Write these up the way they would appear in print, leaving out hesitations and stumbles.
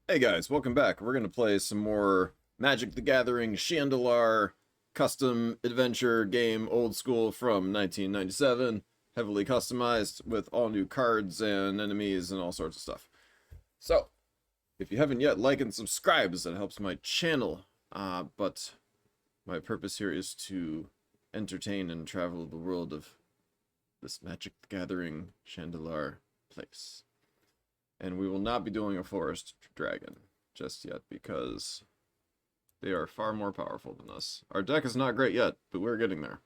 Hey guys, welcome back. We're going to play some more Magic the Gathering Shandalar custom adventure game, old school from 1997, heavily customized with all new cards and enemies and all sorts of stuff. So, if you haven't yet, like and subscribe as that helps my channel. But my purpose here is to entertain and travel the world of this Magic the Gathering Shandalar place. And we will not be doing a forest dragon just yet because they are far more powerful than us. Our deck is not great yet, but we're getting there.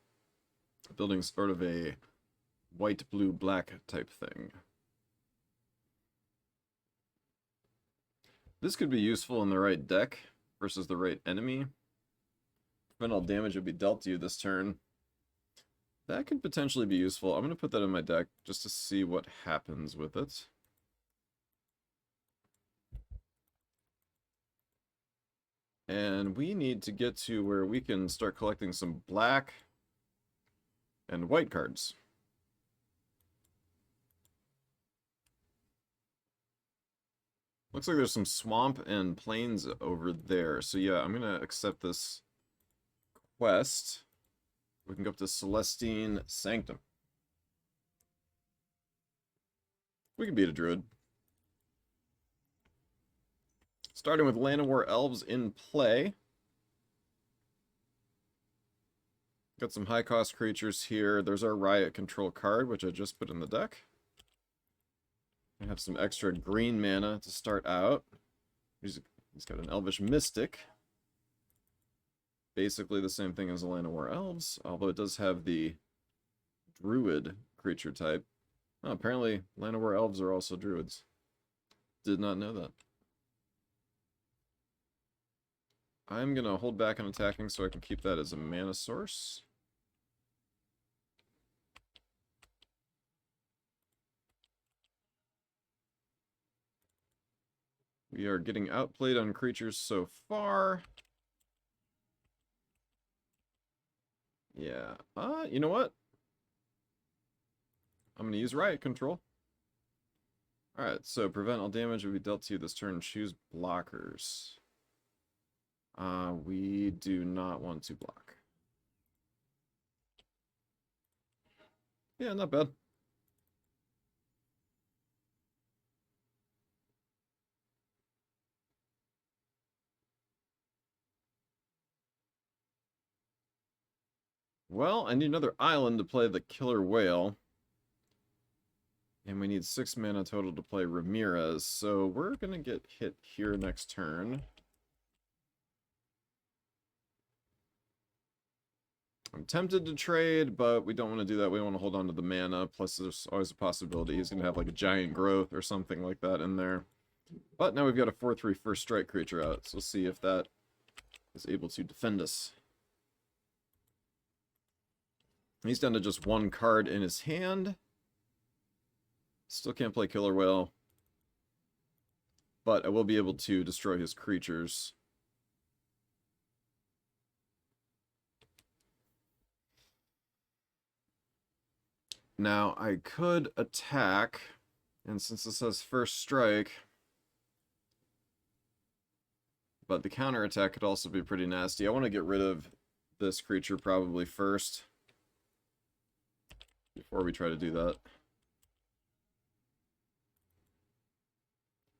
Building sort of a white, blue, black type thing. This could be useful in the right deck versus the right enemy. Prevent all damage would be dealt to you this turn. That could potentially be useful. I'm going to put that in my deck just to see what happens with it. And we need to get to where we can start collecting some black and white cards. Looks like there's some swamp and plains over there. So yeah, I'm going to accept this quest. We can go up to Celestine Sanctum. We can beat a druid. Starting with Llanowar Elves in play. Got some high-cost creatures here. There's our Riot Control card, which I just put in the deck. I have some extra green mana to start out. He's got an Elvish Mystic. Basically the same thing as the Llanowar Elves, although it does have the Druid creature type. Oh, apparently Llanowar Elves are also Druids. Did not know that. I'm going to hold back on attacking so I can keep that as a mana source. We are getting outplayed on creatures so far. Yeah. You know what? I'm going to use Riot Control. Alright, so prevent all damage will be dealt to you this turn. Choose blockers. We do not want to block. Yeah, not bad. Well, I need another island to play the Killer Whale. And we need 6 mana total to play Ramirez, so we're going to get hit here next turn. I'm tempted to trade, but we don't want to do that. We want to hold on to the mana, plus there's always a possibility he's going to have like a giant growth or something like that in there. But now we've got a 4/3 first strike creature out, so we'll see if that is able to defend us. He's down to just one card in his hand. Still can't play Killer Whale. But I will be able to destroy his creatures. Now, I could attack, and since this says first strike, but the counter attack could also be pretty nasty. I want to get rid of this creature probably first, before we try to do that.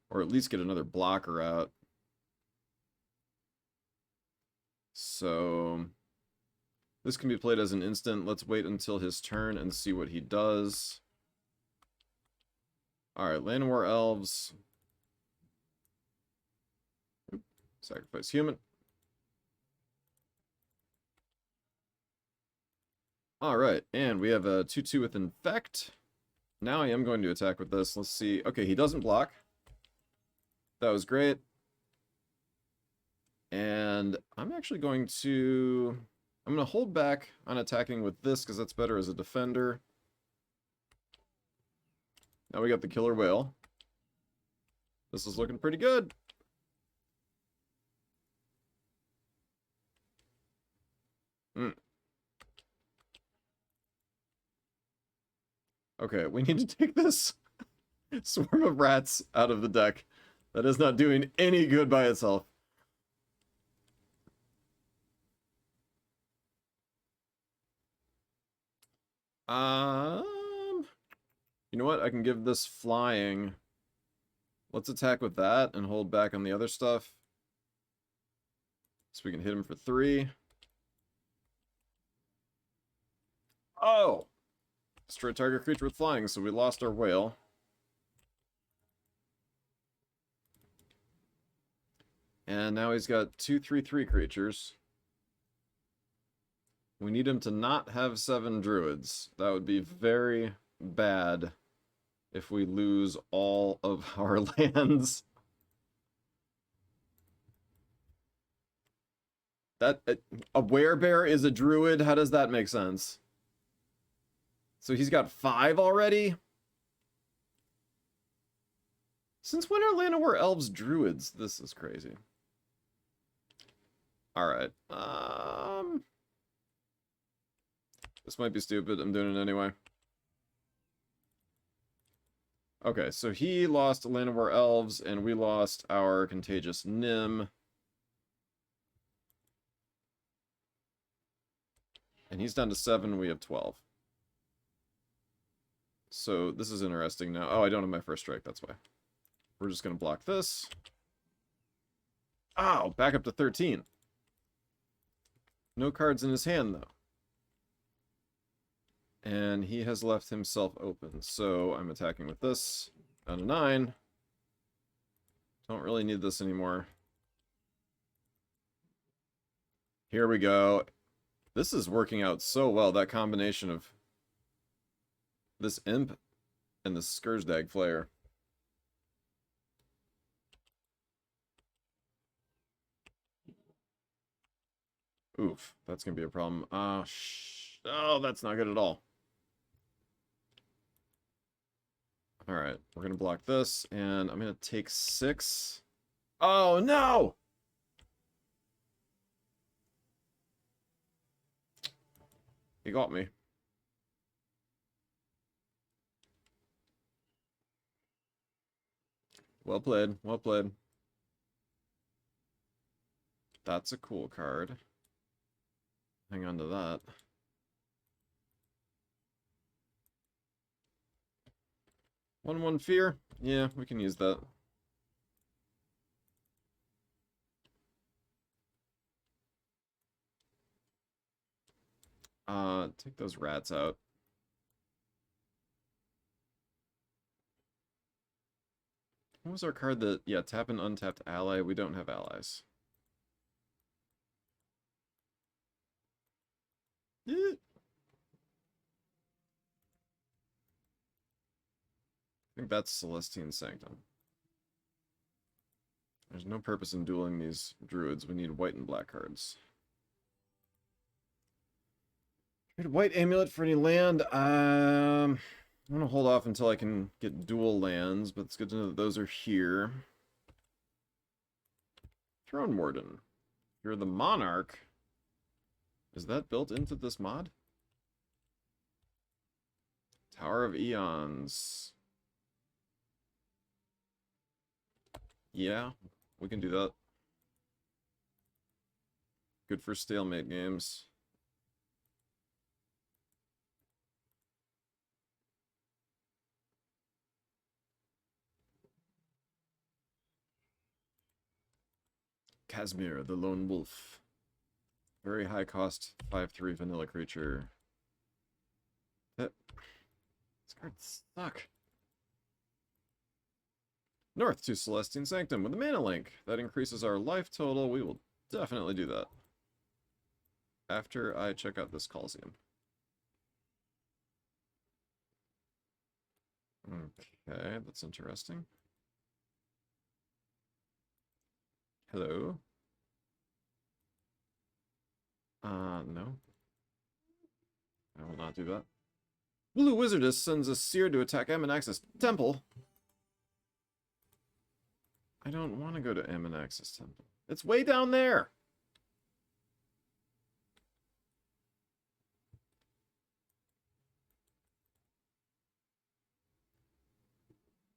Or at least get another blocker out. So this can be played as an instant. Let's wait until his turn and see what he does. Alright, Llanowar Elves. Oop, sacrifice human. Alright, and we have a 2/2 with Infect. Now I am going to attack with this. Let's see. Okay, he doesn't block. That was great. And I'm actually going to... I'm going to hold back on attacking with this because that's better as a defender. Now we got the Killer Whale. This is looking pretty good. Okay, we need to take this swarm of rats out of the deck. That is not doing any good by itself. You know what? I can give this flying. Let's attack with that and hold back on the other stuff. So we can hit him for 3. Oh! Destroy target creature with flying, so we lost our whale. And now he's got 2/3/3 creatures. We need him to not have 7 druids. That would be very bad if we lose all of our lands. That a werebear is a druid? How does that make sense? So he's got 5 already? Since when are Llanowar elves druids? This is crazy. Alright. This might be stupid. I'm doing it anyway. Okay, so he lost Llanowar elves, and we lost our Contagious Nim. And he's down to 7, we have 12. So this is interesting now. Oh, I don't have my first strike, that's why. We're just going to block this. Ow, back up to 13. No cards in his hand, though. And he has left himself open, so I'm attacking with this. Down to 9. Don't really need this anymore. Here we go. This is working out so well, that combination of this Imp and the Scourgedag Flayer. Oof, that's going to be a problem. Oh, that's not good at all. Alright, we're going to block this, and I'm going to take 6. Oh, no! He got me. Well played, well played. That's a cool card. Hang on to that. One fear? Yeah, we can use that. Take those rats out. What was our card that... Yeah, tap an untapped ally. We don't have allies. I think that's Celestine Sanctum. There's no purpose in dueling these druids. We need white and black cards. Trade white amulet for any land. I'm going to hold off until I can get dual lands, but it's good to know that those are here. Throne Warden. You're the Monarch. Is that built into this mod? Tower of Eons. Yeah, we can do that. Good for stalemate games. Casimir, the Lone Wolf. Very high cost, 5/3 vanilla creature. These cards suck. North to Celestine Sanctum with a mana link. That increases our life total. We will definitely do that. After I check out this Coliseum. Okay, that's interesting. Hello? No. I will not do that. Blue Wizardess sends a Seer to attack Ammonaxis Temple. I don't want to go to Ammonaxis Temple. It's way down there!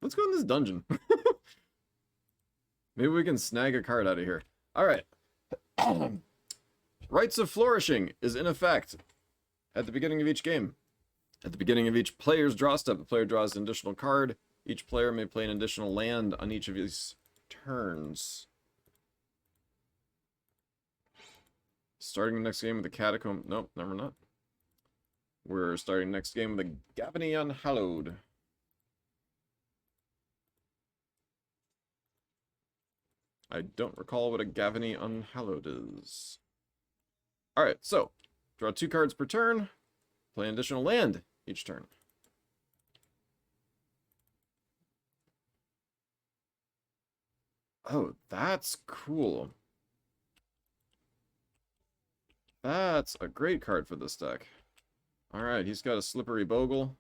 Let's go in this dungeon. Maybe we can snag a card out of here. Alright. Rites of Flourishing is in effect at the beginning of each game. At the beginning of each player's draw step, the player draws an additional card. Each player may play an additional land on each of his turns. Starting the next game with the Catacomb. Nope, never not. We're starting next game with the Gavany Unhallowed. I don't recall what a Gavany Unhallowed is. Alright, so draw 2 cards per turn. Play an additional land each turn. Oh, that's cool. That's a great card for this deck. Alright, he's got a Slippery Bogle.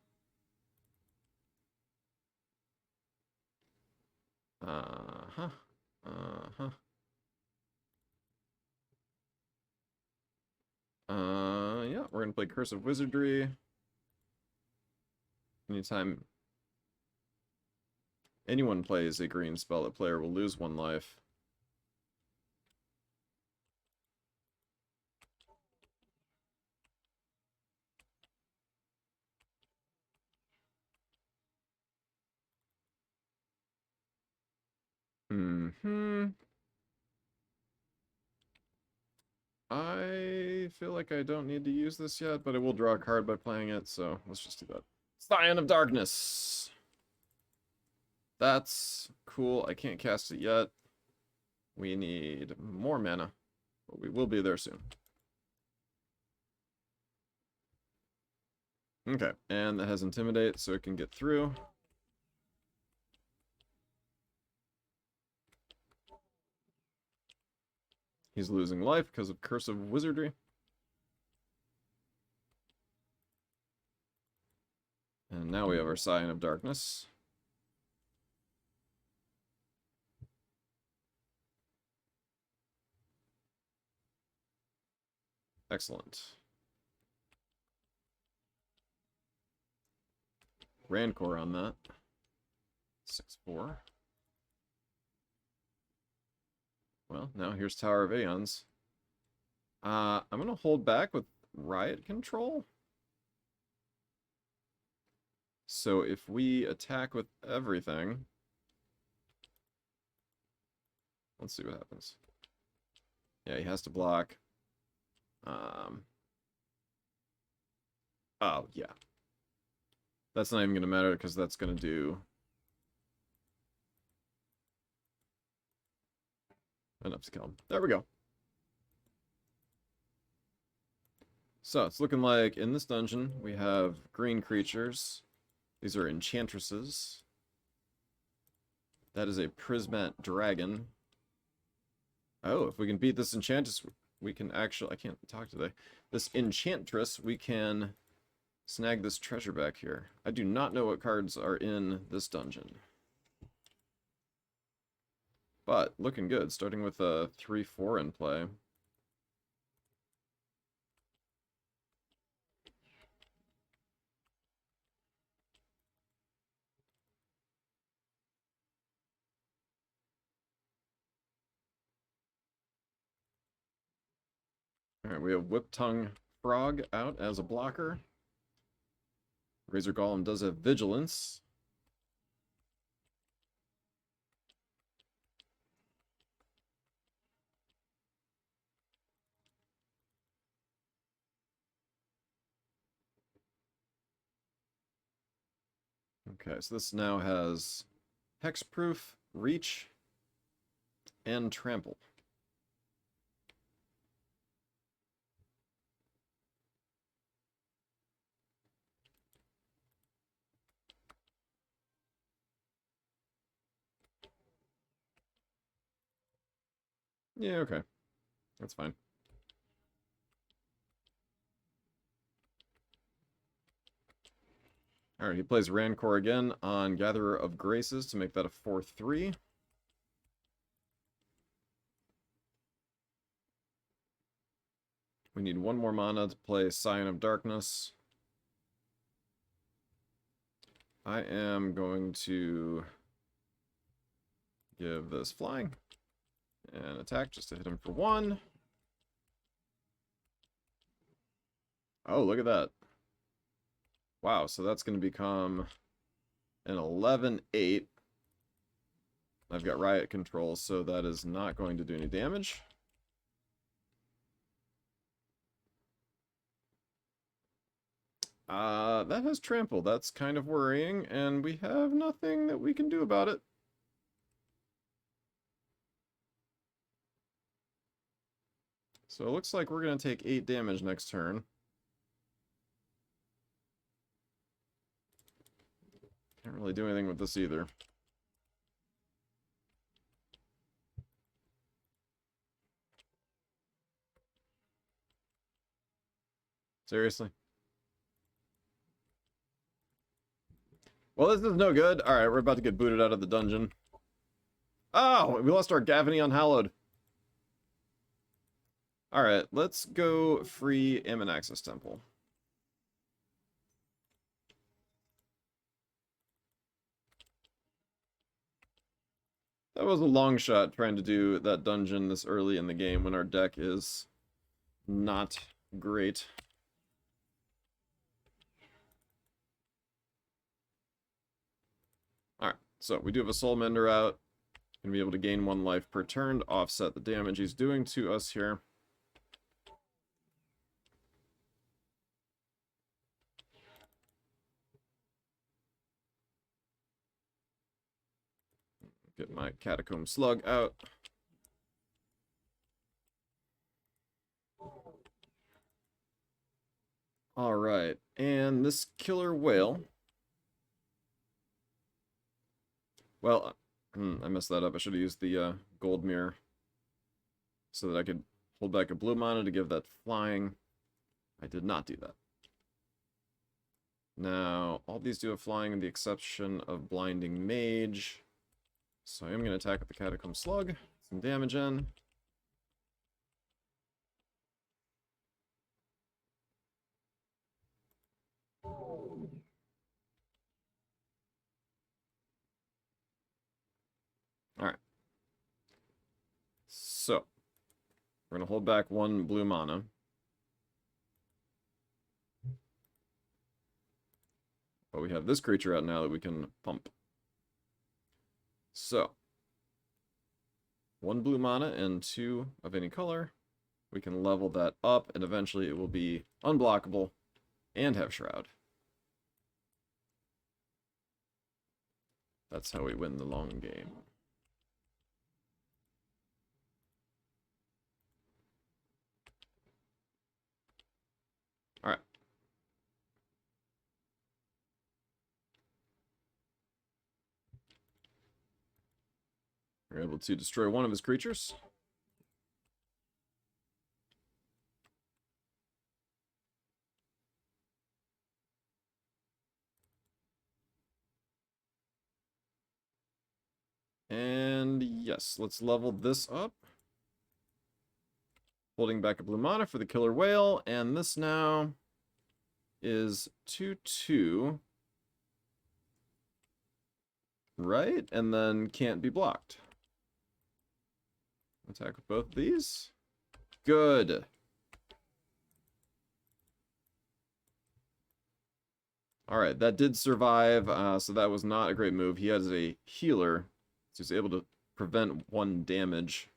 Uh-huh. Uh-huh. Yeah, we're gonna play Curse of Wizardry. Anytime anyone plays a green spell, the player will lose 1 life. I feel like I don't need to use this yet, but I will draw a card by playing it, so let's just do that. Scion of Darkness! That's cool. I can't cast it yet. We need more mana, but we will be there soon. Okay, and that has Intimidate, so it can get through. He's losing life because of Curse of Wizardry. And now we have our Scion of Darkness. Excellent. Rancor on that. 6/4. Well, now here's Tower of Aeons. I'm going to hold back with Riot Control. So if we attack with everything... Let's see what happens. Yeah, he has to block. Oh, yeah. That's not even going to matter because that's going to do... enough to kill him. There we go. So, it's looking like in this dungeon we have green creatures. These are Enchantresses. That is a Prismat Dragon. Oh, if we can beat this Enchantress, we can actually... I can't talk today. This Enchantress, we can snag this treasure back here. I do not know what cards are in this dungeon. But, looking good, starting with a 3/4 in play. Alright, we have Whip Tongue Frog out as a blocker. Razor Golem does have Vigilance. Okay, so this now has Hexproof, Reach, and Trample. Yeah, okay. That's fine. Alright, he plays Rancor again on Gatherer of Graces to make that a 4/3. We need 1 more mana to play Scion of Darkness. I am going to give this flying. And attack just to hit him for 1. Oh, look at that. Wow, so that's going to become an 11-8. I've got Riot Control, so that is not going to do any damage. That has Trample. That's kind of worrying, and we have nothing that we can do about it. So it looks like we're going to take 8 damage next turn. Can't really do anything with this either. Seriously? Well, this is no good. Alright, we're about to get booted out of the dungeon. Oh, we lost our Gavany Unhallowed. Alright, let's go free Ammonaxis Temple. That was a long shot trying to do that dungeon this early in the game when our deck is not great. Alright, so we do have a Soul Mender out. Gonna be able to gain 1 life per turn to offset the damage he's doing to us here. Get my Catacomb Slug out. Alright, and this Killer Whale. Well, I messed that up. I should have used the Gold Mirror so that I could hold back a blue mana to give that flying. I did not do that. Now, all these do have flying with the exception of Blinding Mage. So I am going to attack with the Catacomb Slug. Some damage in. Alright. So, we're going to hold back 1 blue mana. But we have this creature out now that we can pump. So, 1 blue mana and 2 of any color. We can level that up, and eventually it will be unblockable and have Shroud. That's how we win the long game. Alright. We're able to destroy 1 of his creatures. And yes, let's level this up. Holding back a blue mana for the Killer Whale, and this now is 2/2. Right? And then can't be blocked. Attack with both of these. Good. Alright, that did survive, so that was not a great move. He has a healer, so he's able to prevent 1 damage.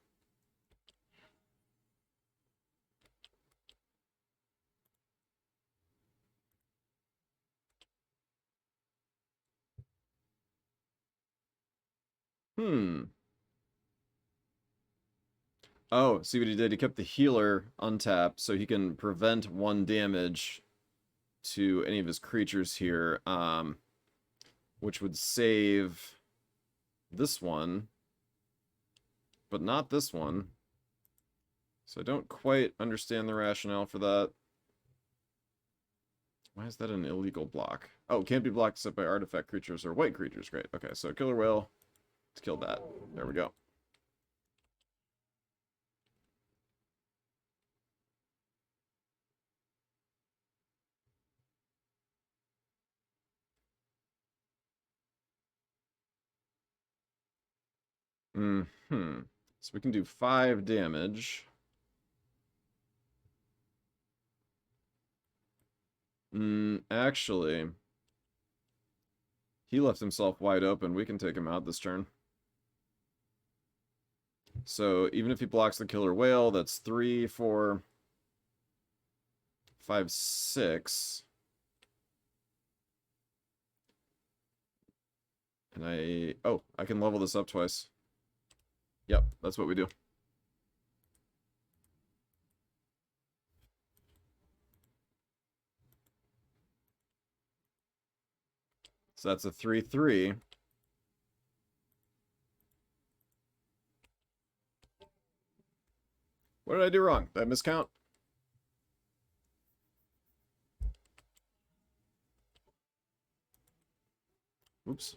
Oh, see what he did? He kept the healer untapped, so he can prevent 1 damage to any of his creatures here, which would save this one, but not this one. So I don't quite understand the rationale for that. Why is that an illegal block? Oh, can't be blocked except by artifact creatures or white creatures. Great. Okay, so Killer Whale, let's kill that. There we go. So we can do 5 damage. Actually, he left himself wide open. We can take him out this turn. So even if he blocks the killer whale, that's 3, 4, 5, 6. And I can level this up twice. Yep, that's what we do. So that's a 3/3. What did I do wrong? Did I miscount? Oops.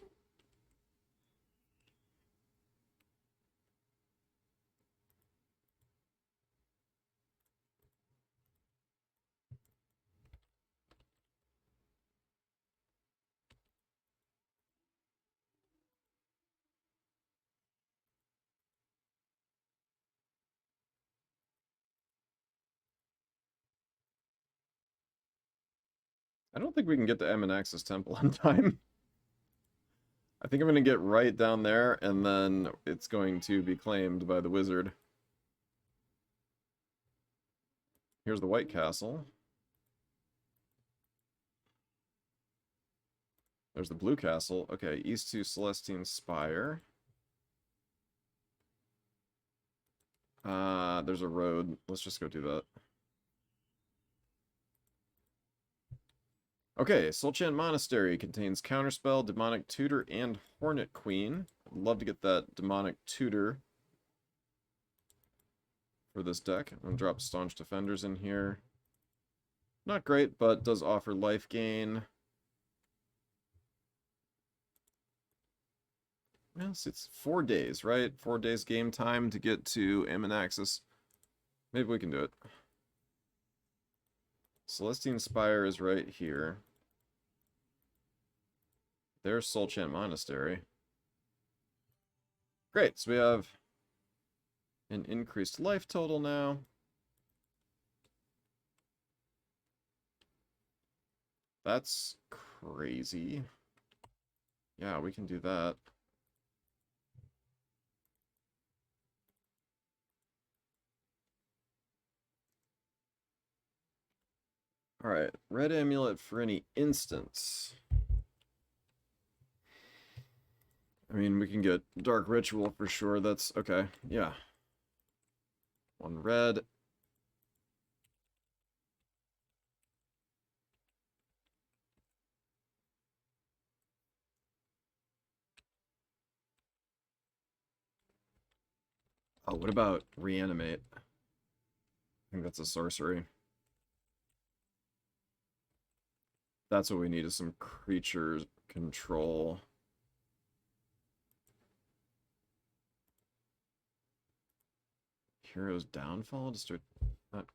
I don't think we can get to Amanax's Temple on time. I think I'm going to get right down there, and then it's going to be claimed by the wizard. Here's the White Castle. There's the Blue Castle. Okay, east to Celestine Spire. There's a road. Let's just go do that. Okay, Soulchant Monastery contains Counterspell, Demonic Tutor, and Hornet Queen. I'd love to get that Demonic Tutor for this deck. I'm going to drop Staunch Defenders in here. Not great, but does offer life gain. Yes, it's 4 days, right? 4 days game time to get to Amanaxis. Maybe we can do it. Celestine Spire is right here. There's Soulchant Monastery. Great, so we have an increased life total now. That's crazy. Yeah, we can do that. Alright, red amulet for any instance. I mean, we can get Dark Ritual for sure. That's okay. Yeah. 1 red. Oh, what about Reanimate? I think that's a sorcery. That's what we need, is some creature control. Hero's Downfall? Destroy that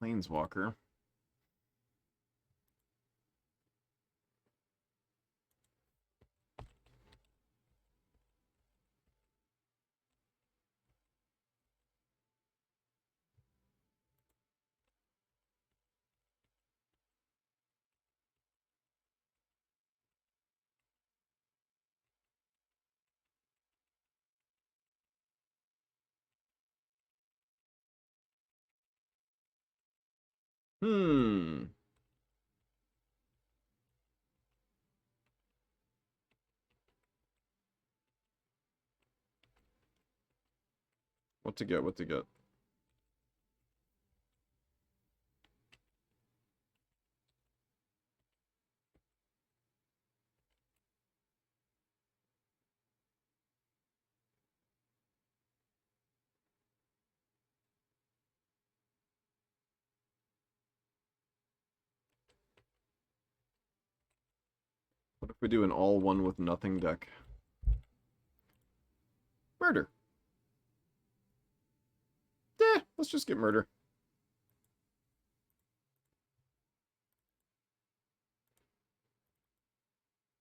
Planeswalker. Hmm. What to get, what to get. What if we do an all one with nothing deck? Murder. Let's just get murder.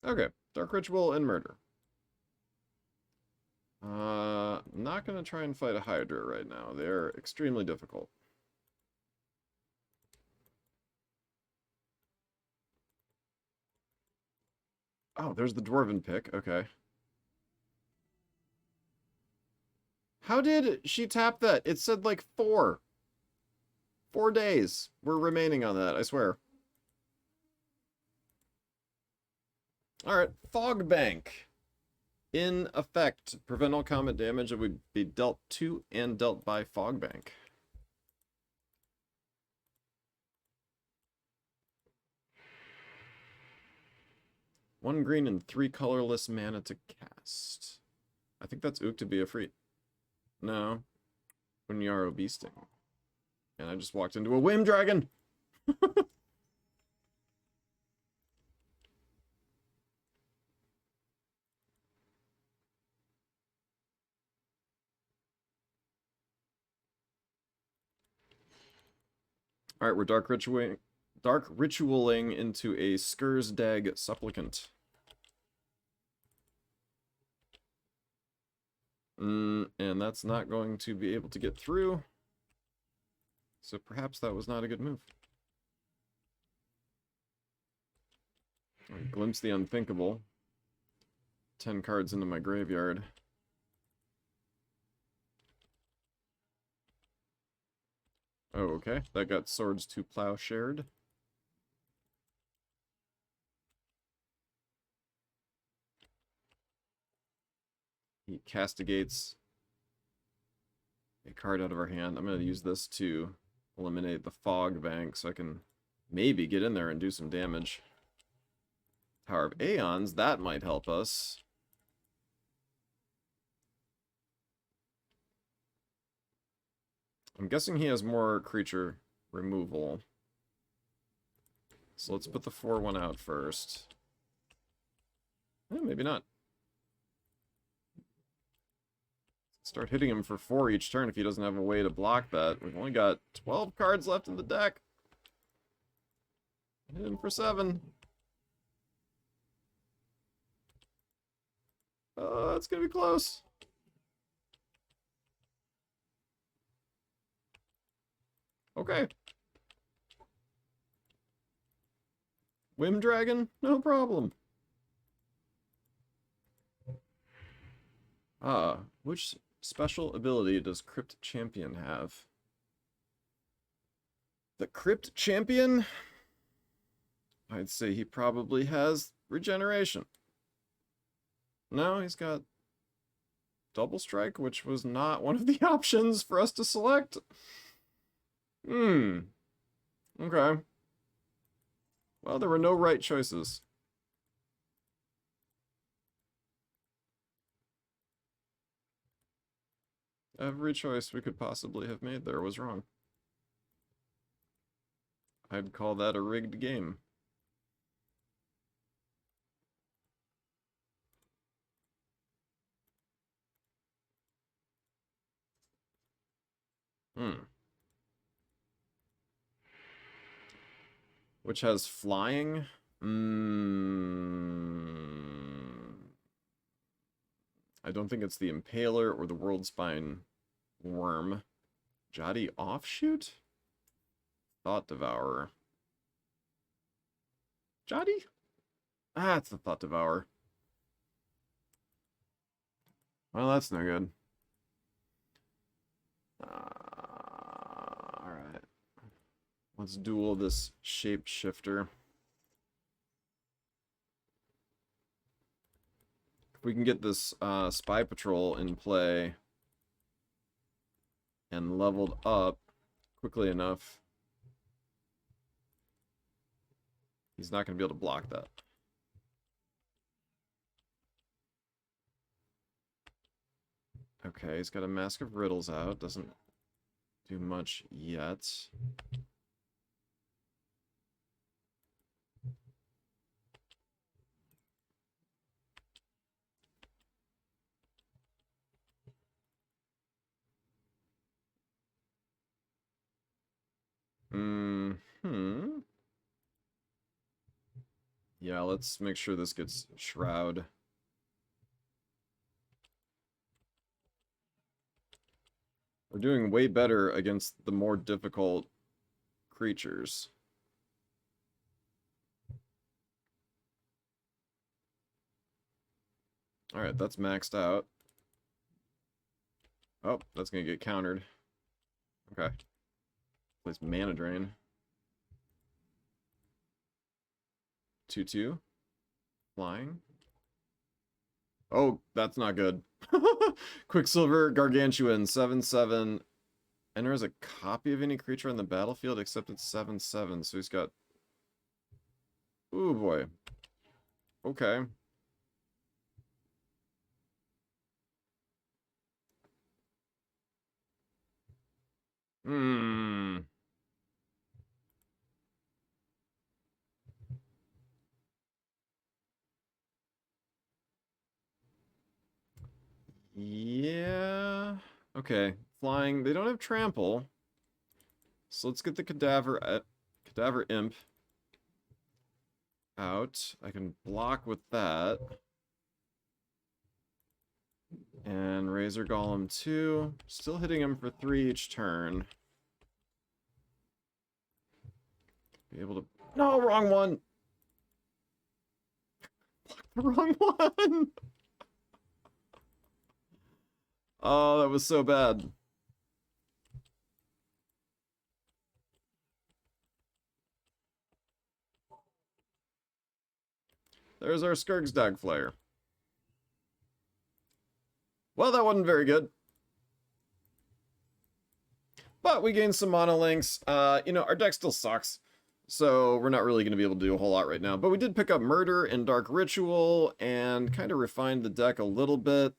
Okay, Dark Ritual and murder. I'm not going to try and fight a Hydra right now. They're extremely difficult. Oh, there's the Dwarven pick. Okay. How did she tap that? It said like 4. 4 days were remaining on that, I swear. Alright, Fog Bank. In effect, prevent all combat damage that would be dealt to and dealt by Fog Bank. One green and 3 colorless mana to cast. I think that's Ook to be a free. No. Bunyaro Beasting. And I just walked into a Whim Dragon! Alright, we're Dark Ritualing into a Skursdag Supplicant. And that's not going to be able to get through. So perhaps that was not a good move. Glimpse the Unthinkable. 10 cards into my graveyard. Oh, okay. That got Swords to Plowshared. He castigates a card out of our hand. I'm going to use this to eliminate the Fog Bank so I can maybe get in there and do some damage. Tower of Aeons, that might help us. I'm guessing he has more creature removal. So let's put the 4-1 out first. Maybe not. Start hitting him for 4 each turn if he doesn't have a way to block that. We've only got 12 cards left in the deck. Hit him for 7. It's gonna be close. Okay. Whim Dragon? No problem. Which special ability does Crypt Champion have? The Crypt Champion? I'd say he probably has Regeneration. No, he's got Double Strike, which was not one of the options for us to select. Okay. Well, there were no right choices. Every choice we could possibly have made there was wrong. I'd call that a rigged game. Which has flying? I don't think it's the Impaler or the Worldspine Worm. Jotty Offshoot? Thought Devourer. Jotty? Ah, it's the Thought Devourer. Well, that's no good. Alright. Let's duel this Shapeshifter. If we can get this Spy Patrol in play and leveled up quickly enough, he's not going to be able to block that. Okay, he's got a Mask of Riddles out. Doesn't do much yet. Yeah, let's make sure this gets Shroud. We're doing way better against the more difficult creatures. Alright, that's maxed out. Oh, that's gonna get countered. Okay. Plays Mana Drain. 2/2. Flying. Oh, that's not good. Quicksilver Gargantuan, 7/7. Enters a copy of any creature on the battlefield except it's 7/7. So he's got... Ooh, boy. Okay. Hmm. Yeah. Okay. Flying. They don't have trample. So let's get the cadaver imp out. I can block with that. And Razor Golem 2. Still hitting him for 3 each turn. Be able to... No, wrong one! The wrong one! Oh, that was so bad. There's our Skirg's Dagflayer. Well, that wasn't very good. But we gained some mana links. You know, our deck still sucks. So we're not really going to be able to do a whole lot right now. But we did pick up Murder and Dark Ritual and kind of refined the deck a little bit.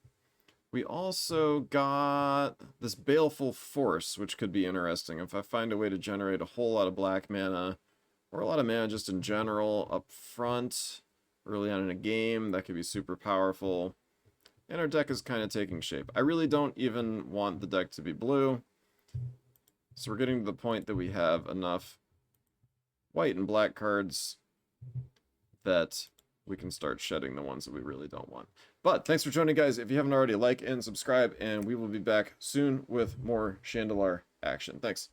We also got this Baleful Force, which could be interesting. If I find a way to generate a whole lot of black mana, or a lot of mana just in general up front, early on in a game, that could be super powerful. And our deck is kind of taking shape. I really don't even want the deck to be blue. So we're getting to the point that we have enough white and black cards that we can start shedding the ones that we really don't want. But thanks for joining, guys. If you haven't already, like and subscribe, and we will be back soon with more Shandalar action. Thanks.